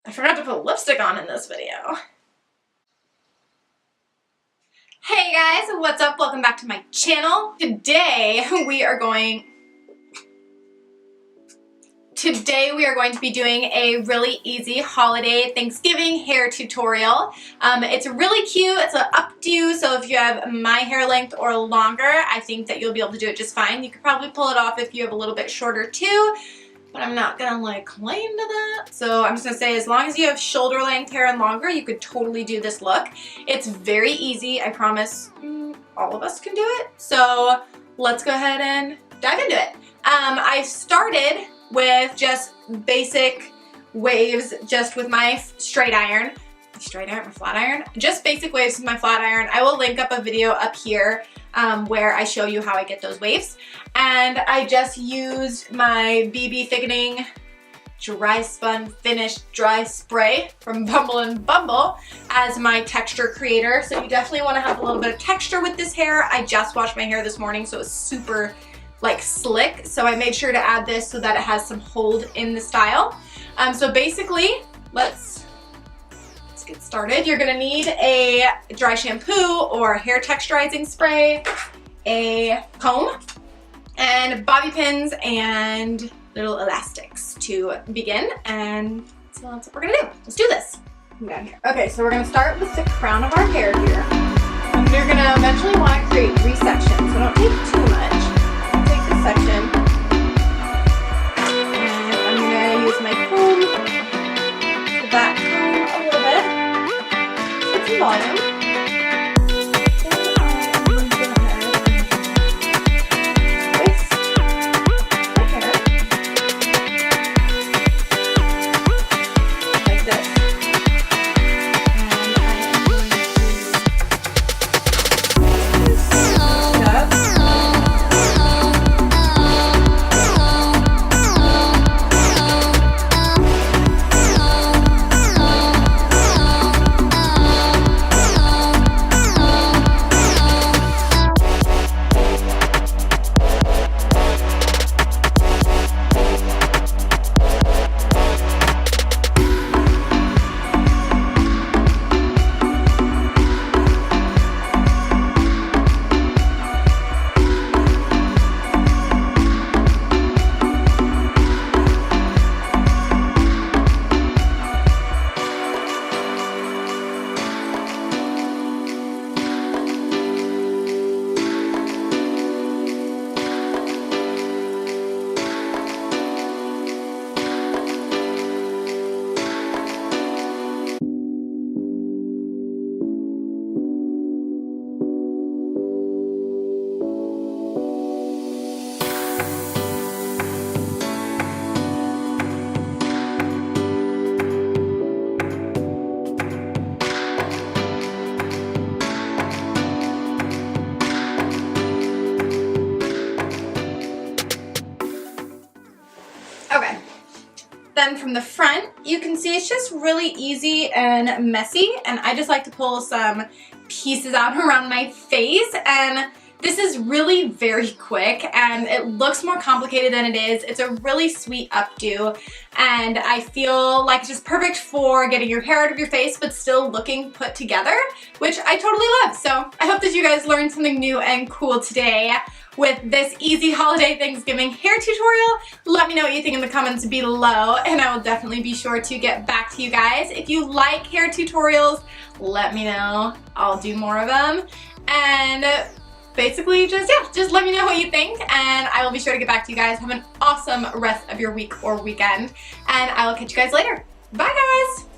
I forgot to put lipstick on in this video. Hey guys, what's up? Welcome back to my channel. Today we are going to be doing a really easy holiday Thanksgiving hair tutorial. It's really cute. It's an updo, so if you have my hair length or longer, I think that you'll be able to do it just fine. You could probably pull it off if you have a little bit shorter too, but I'm not gonna like claim to that. So I'm just gonna say as long as you have shoulder length hair and longer, you could totally do this look. It's very easy. I promise all of us can do it. So let's go ahead and dive into it. I started with just basic waves just with my straight iron, my flat iron, just basic waves with my flat iron. I will link up a video up here where I show you how I get those waves. And I just used my BB Thickening Dry Spun Finish Dry Spray from Bumble & Bumble as my texture creator. So you definitely want to have a little bit of texture with this hair. I just washed my hair this morning, so it's super like slick. So I made sure to add this so that it has some hold in the style. So basically, let's get started. You're gonna need a dry shampoo or hair texturizing spray, a comb, and bobby pins and little elastics to begin. And so that's what we're gonna do. Let's do this. Come down here. Okay, so we're gonna start with the crown of our hair here. And you're gonna eventually want to create 3 sections, so don't take too much. Take this section, and I'm gonna use my comb to back comb a little bit. Get some volume. Okay, then from the front, you can see it's just really easy and messy, and I just like to pull some pieces out around my face, and this is really very quick, and it looks more complicated than it is. It's a really sweet updo, and I feel like it's just perfect for getting your hair out of your face, but still looking put together, which I totally love. So I hope that you guys learned something new and cool today with this easy holiday Thanksgiving hair tutorial. Let me know what you think in the comments below, and I will definitely be sure to get back to you guys. If you like hair tutorials, let me know. I'll do more of them. And basically just let me know what you think, and I will be sure to get back to you guys. Have an awesome rest of your week or weekend, and I will catch you guys later. Bye guys!